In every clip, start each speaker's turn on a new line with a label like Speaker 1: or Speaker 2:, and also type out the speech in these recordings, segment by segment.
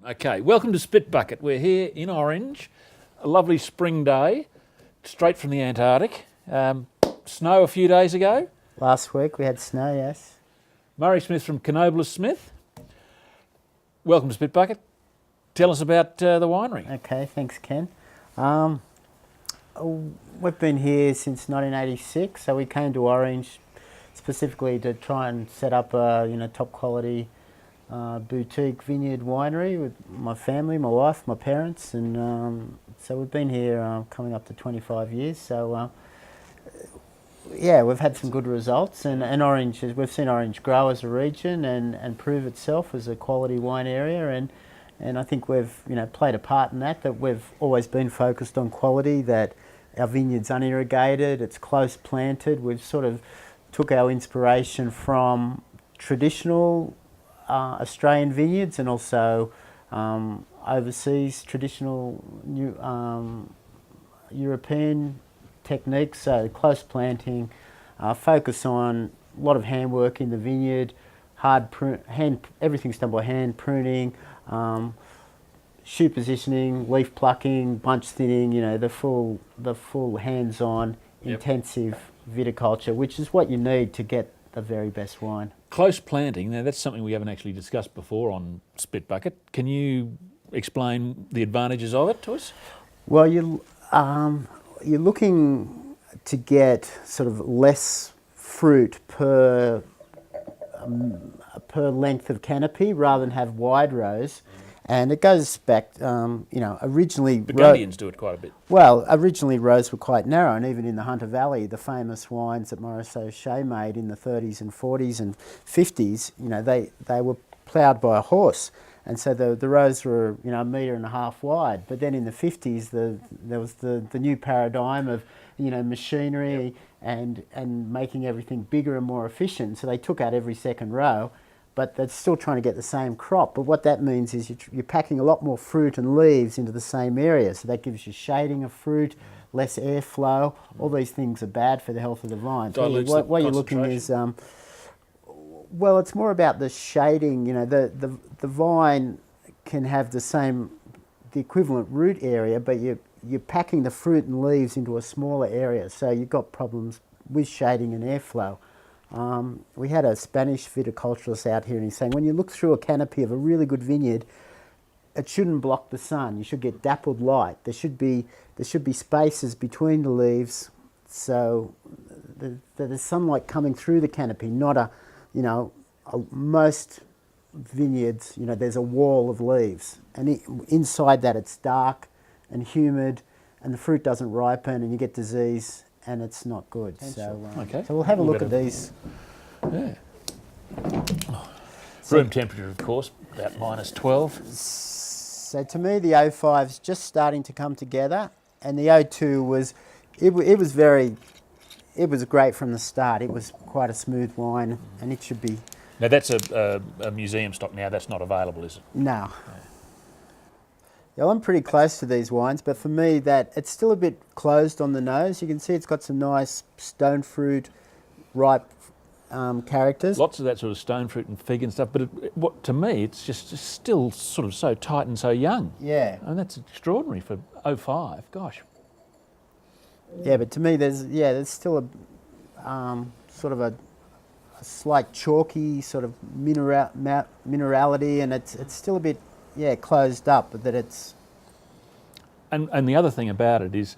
Speaker 1: Okay, welcome to Spitbucket. We're here in Orange, a lovely spring day, straight from the Antarctic. Snow a few days ago.
Speaker 2: Last week we had snow, yes.
Speaker 1: Murray Smith from Canobolas Smith. Welcome to Spitbucket. Tell us about the winery.
Speaker 2: Okay, thanks, Ken. We've been here since 1986, so we came to Orange specifically to try and set up a top quality boutique vineyard winery with my family, my wife, my parents, and so we've been here coming up to 25 years. So yeah, we've had some good results, and Orange, we've seen Orange grow as a region and prove itself as a quality wine area, and I think we've played a part in that we've always been focused on quality, that our vineyard's unirrigated, it's close planted. We've sort of took our inspiration from traditional Australian vineyards and also overseas traditional European techniques, so close planting, focus on a lot of handwork in the vineyard, everything's done by hand, pruning, shoe positioning, leaf plucking, bunch thinning, the full hands-on intensive viticulture, which is what you need to get the very best wine.
Speaker 1: Close planting, now that's something we haven't actually discussed before on Spitbucket. Can you explain the advantages of it to us?
Speaker 2: Well, you're looking to get sort of less fruit per length of canopy rather than have wide rows. And it goes back, originally...
Speaker 1: Burgundians do it quite a bit.
Speaker 2: Well, originally rows were quite narrow, and even in the Hunter Valley, the famous wines that Maurice O'Shea made in the 30s and 40s and 50s, they were ploughed by a horse. And so the rows were, a metre and a half wide. But then in the 50s, there was the new paradigm of, machinery and making everything bigger and more efficient. So they took out every second row, but they're still trying to get the same crop. But what that means is you're packing a lot more fruit and leaves into the same area. So that gives you shading of fruit, less airflow. All these things are bad for the health of the vine. What you're looking is, well, it's more about the shading. The vine can have the equivalent root area, but you're packing the fruit and leaves into a smaller area. So you've got problems with shading and airflow. We had a Spanish viticulturist out here, and he's saying when you look through a canopy of a really good vineyard, it shouldn't block the sun. You should get dappled light. There should be spaces between the leaves, so there's sunlight coming through the canopy. Not most vineyards, there's a wall of leaves, and inside that it's dark and humid, and the fruit doesn't ripen, and you get disease. And it's not good. So we'll have a look at these.
Speaker 1: Yeah. Room temperature, of course, about minus 12.
Speaker 2: So to me, the 05's just starting to come together, and the 02 was great from the start. It was quite a smooth wine, and it should be.
Speaker 1: Now that's a museum stock. Now that's not available, is it?
Speaker 2: No. Yeah, I'm pretty close to these wines, but for me, it's still a bit closed on the nose. You can see it's got some nice stone fruit, ripe characters.
Speaker 1: Lots of that sort of stone fruit and fig and stuff, but to me, it's just still sort of so tight and so young.
Speaker 2: Yeah.
Speaker 1: And that's extraordinary for 05, gosh.
Speaker 2: Yeah, but to me, there's still a sort of a slight chalky sort of minerality, and it's still a bit... closed up, but that it's...
Speaker 1: And the other thing about it is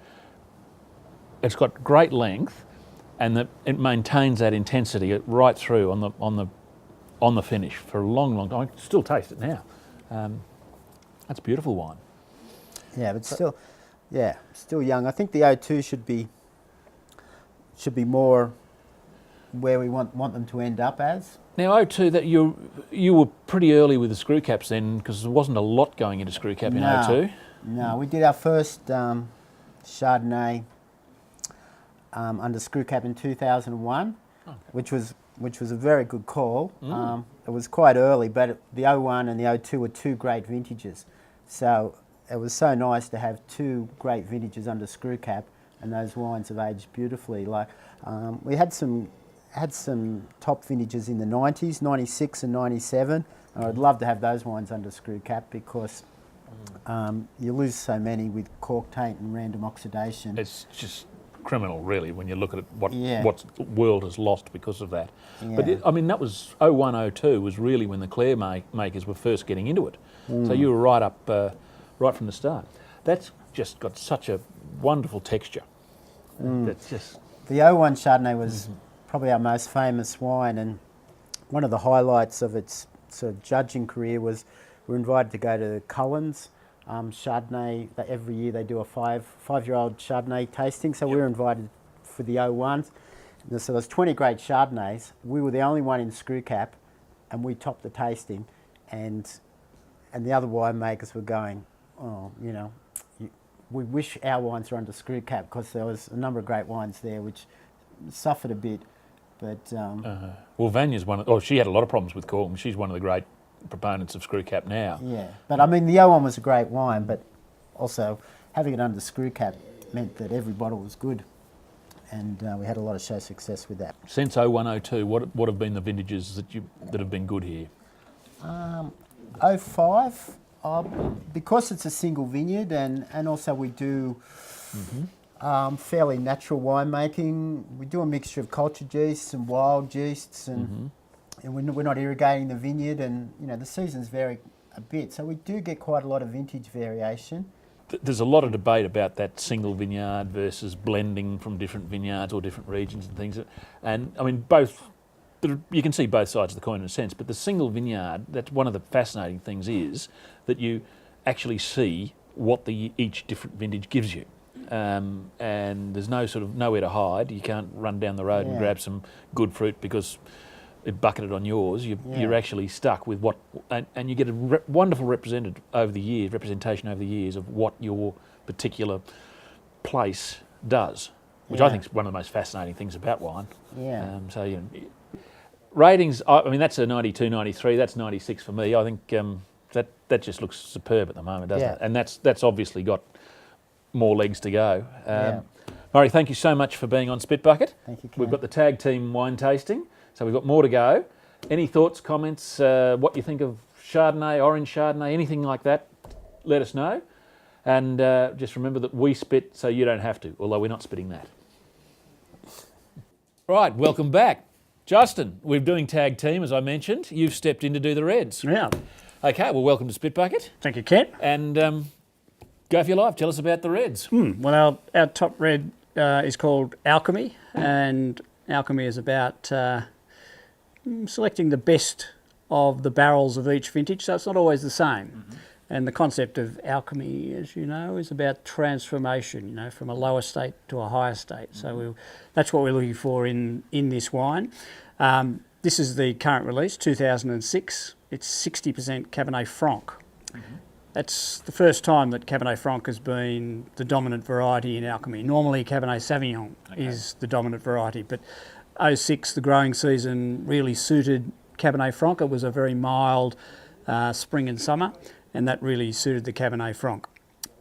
Speaker 1: it's got great length, and that it maintains that intensity right through on the finish for a long, long time. I can still taste it now. That's beautiful wine.
Speaker 2: Yeah, but still young. I think the 02 should be more where we want them to end up as.
Speaker 1: Now, 02, that you were pretty early with the screw caps then, because there wasn't a lot going into screw cap in 02.
Speaker 2: No, we did our first Chardonnay under screw cap in 2001, which was a very good call. It was quite early, but the 01 and the 02 were two great vintages. So it was so nice to have two great vintages under screw cap, and those wines have aged beautifully. We had some top vintages in the 90s, 96 and 97, I'd love to have those wines under screw cap because you lose so many with cork taint and random oxidation.
Speaker 1: It's just criminal, really, when you look at it, what
Speaker 2: Yeah.
Speaker 1: what the world has lost because of that.
Speaker 2: Yeah.
Speaker 1: But I mean, that was 01, 02 was really when the Clare makers were first getting into it. So you were right up, right from the start. That's just got such a wonderful texture. That's just
Speaker 2: The 01 Chardonnay was probably our most famous wine, and one of the highlights of its sort of judging career was we were invited to go to Cullen's Chardonnay. Every year they do a five-year-old Chardonnay tasting, so we were invited for the 01s. And so there's 20 great Chardonnays. We were the only one in screw cap, and we topped the tasting, and the other winemakers were going, oh, you know, we wish our wines were under screw cap, because there was a number of great wines there which suffered a bit. But
Speaker 1: well, Vanya's she had a lot of problems with cork, and she's one of the great proponents of screw cap now.
Speaker 2: yeah, but I mean the 01 was a great wine, but also having it under screw cap meant that every bottle was good, and we had a lot of show success with that.
Speaker 1: Since 01, 02, what have been the vintages that have been good here?
Speaker 2: 05, because it's a single vineyard, and also we do fairly natural winemaking. We do a mixture of cultured yeasts and wild yeasts, and we're not irrigating the vineyard, and you know the seasons vary a bit, so we do get quite a lot of vintage variation.
Speaker 1: There's a lot of debate about that single vineyard versus blending from different vineyards or different regions and things. And I mean, you can see both sides of the coin in a sense, but the single vineyard, that's one of the fascinating things, is that you actually see what each different vintage gives you. And there's nowhere to hide. You can't run down the road and grab some good fruit because it bucketed on yours. You're actually stuck with what, and you get a wonderful representation over the years of what your particular place does, which I think is one of the most fascinating things about wine.
Speaker 2: Yeah.
Speaker 1: So you know, ratings. I mean, that's a 92, 93. That's 96 for me. I think that just looks superb at the moment, doesn't it? And that's obviously got more legs to go. Murray, thank you so much for being on Spitbucket.
Speaker 2: Thank you, Ken.
Speaker 1: We've got the tag team wine tasting, so we've got more to go. Any thoughts, comments, what you think of Chardonnay, orange Chardonnay, anything like that, let us know. And just remember that we spit so you don't have to, although we're not spitting that. Right, welcome back. Justin, we're doing tag team, as I mentioned. You've stepped in to do the reds.
Speaker 3: Yeah.
Speaker 1: Okay, well, welcome to Spitbucket.
Speaker 3: Thank you, Ken.
Speaker 1: And go for your life. Tell us about the reds.
Speaker 3: Well, our top red is called Alchemy, and Alchemy is about selecting the best of the barrels of each vintage, so it's not always the same. And the concept of alchemy, as you know, is about transformation, you know, from a lower state to a higher state. So that's what we're looking for in this wine. This is the current release, 2006. It's 60% Cabernet Franc. That's the first time that Cabernet Franc has been the dominant variety in Alchemy. Normally Cabernet Sauvignon is the dominant variety, but 06, the growing season, really suited Cabernet Franc. It was a very mild spring and summer, and that really suited the Cabernet Franc.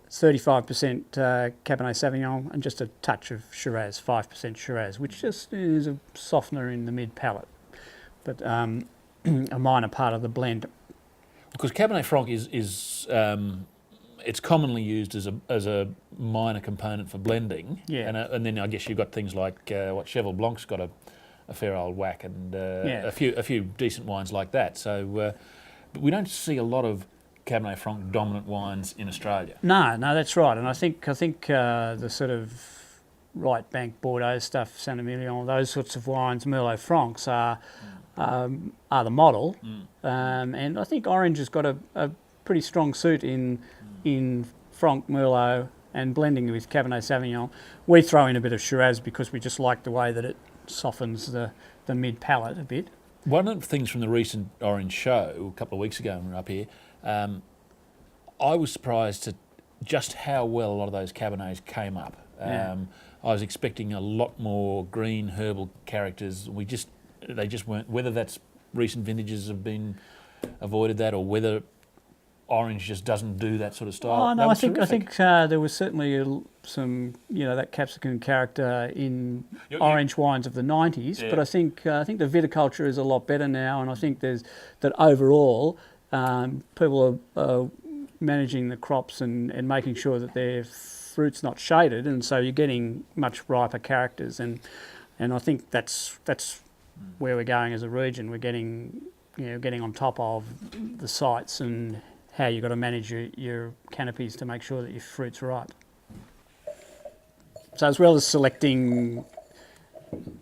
Speaker 3: It's 35% Cabernet Sauvignon and just a touch of Shiraz, 5% Shiraz, which just is a softener in the mid-palate, but a minor part of the blend.
Speaker 1: Because Cabernet Franc is it's commonly used as a minor component for blending.
Speaker 3: Yeah.
Speaker 1: And then I guess you've got things like Cheval Blanc's got a fair old whack, and a few decent wines like that. So, but we don't see a lot of Cabernet Franc dominant wines in Australia.
Speaker 3: No, that's right. And I think the sort of right bank Bordeaux stuff, Saint-Emilion, those sorts of wines, Merlot Francs are the model. And I think orange has got a pretty strong suit in Franc, Merlot, and blending with Cabernet Sauvignon. We throw in a bit of Shiraz because we just like the way that it softens the mid palate a bit.
Speaker 1: One of the things from the recent Orange show a couple of weeks ago when we were up here, I was surprised at just how well a lot of those Cabernets came up. I was expecting a lot more green herbal characters. They just weren't. Whether that's recent vintages have been avoided that, or whether orange just doesn't do that sort of style.
Speaker 3: Oh
Speaker 1: That
Speaker 3: no, I
Speaker 1: was
Speaker 3: think
Speaker 1: terrific.
Speaker 3: there was certainly some that capsicum character in orange wines of the 90s.
Speaker 1: Yeah.
Speaker 3: But I think the viticulture is a lot better now, and I think there's that overall people are managing the crops and making sure that their fruit's not shaded, and so you're getting much riper characters, and I think that's where we're going as a region. We're getting on top of the sites and how you've got to manage your canopies to make sure that your fruit's right. So as well as selecting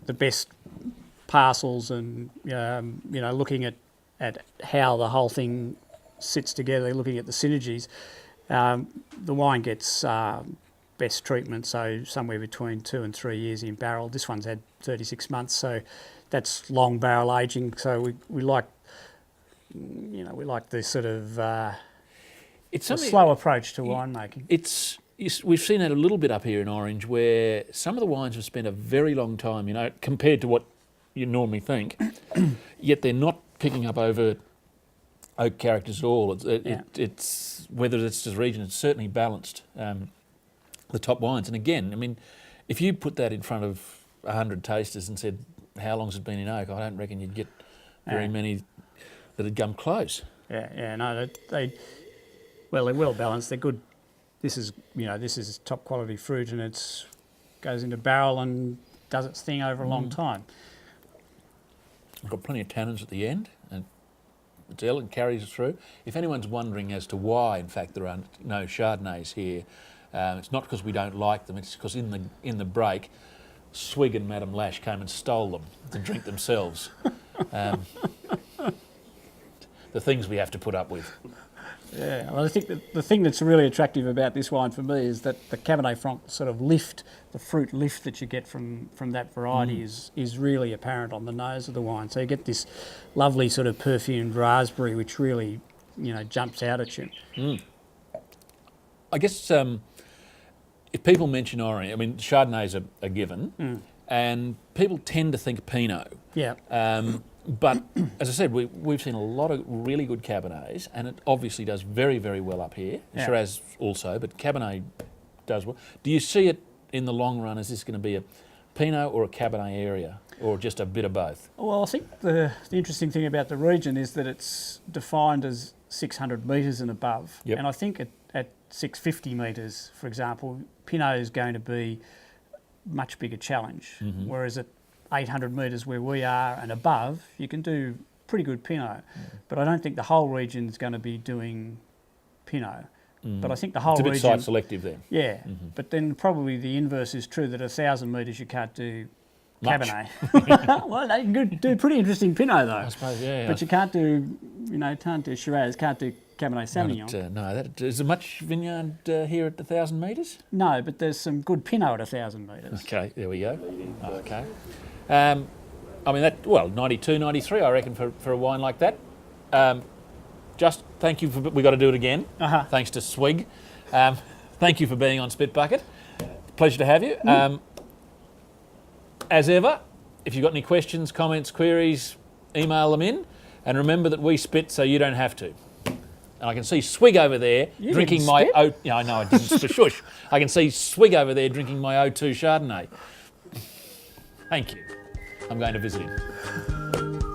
Speaker 3: the best parcels and looking at how the whole thing sits together, looking at the synergies, the wine gets best treatment, so somewhere between 2 and 3 years in barrel. This one's had 36 months, so that's long barrel aging. So we like this sort of
Speaker 1: It's
Speaker 3: a
Speaker 1: something-
Speaker 3: slow approach to winemaking.
Speaker 1: We've seen that a little bit up here in Orange, where some of the wines have spent a very long time, compared to what you normally think, yet they're not picking up over oak characters at all. It's whether it's this region, it's certainly balanced the top wines. And again, I mean, if you put that in front of 100 tasters and said, how long's it been in oak, I don't reckon you'd get very many that had come close.
Speaker 3: No, they're well balanced. They're good. This is top quality fruit, and it goes into barrel and does its thing over a long time.
Speaker 1: It's got plenty of tannins at the end, and it's elegant, carries through. If anyone's wondering as to why, in fact, there are no Chardonnays here, it's not because we don't like them. It's because in the break, Swig and Madame Lash came and stole them to drink themselves. The things we have to put up with.
Speaker 3: Yeah, well, I think that the thing that's really attractive about this wine for me is that the Cabernet Franc sort of the fruit lift that you get from that variety is really apparent on the nose of the wine. So you get this lovely sort of perfumed raspberry, which really, jumps out at you.
Speaker 1: I guess if people mention orange, I mean, Chardonnay's a given, and people tend to think Pinot.
Speaker 3: Yeah.
Speaker 1: But as I said, we've seen a lot of really good Cabernets, and it obviously does very, very well up here.
Speaker 3: Yeah.
Speaker 1: Shiraz also, but Cabernet does well. Do you see it in the long run? Is this going to be a Pinot or a Cabernet area, or just a bit of both?
Speaker 3: Well, I think the interesting thing about the region is that it's defined as 600 metres and above.
Speaker 1: Yep.
Speaker 3: And I think at 650 metres, for example, Pinot is going to be a much bigger challenge, whereas at 800 metres where we are and above, you can do pretty good Pinot. But I don't think the whole region is going to be doing Pinot. But I think the whole region...
Speaker 1: It's a bit site selective then.
Speaker 3: Yeah, but then probably the inverse is true, that 1,000 metres you can't do
Speaker 1: Much.
Speaker 3: Cabernet. Well, they can do pretty interesting Pinot though.
Speaker 1: I suppose, yeah.
Speaker 3: But you can't do, can't do Shiraz, can't do Cabernet Sauvignon.
Speaker 1: No, is there much vineyard here at 1,000 metres?
Speaker 3: No, but there's some good Pinot at 1,000 metres.
Speaker 1: Okay, there we go. Okay. 92, 93, I reckon, for a wine like that. Just thank you for... We've got to do it again. Thanks to Swig. Thank you for being on Spitbucket. Pleasure to have you. As ever, if you've got any questions, comments, queries, email them in. And remember that we spit so you don't have to. And I can see Swig over there drinking my... Yeah, I know, I didn't. Shush. I can see Swig over there drinking my O2 Chardonnay. Thank you. I'm going to visit him.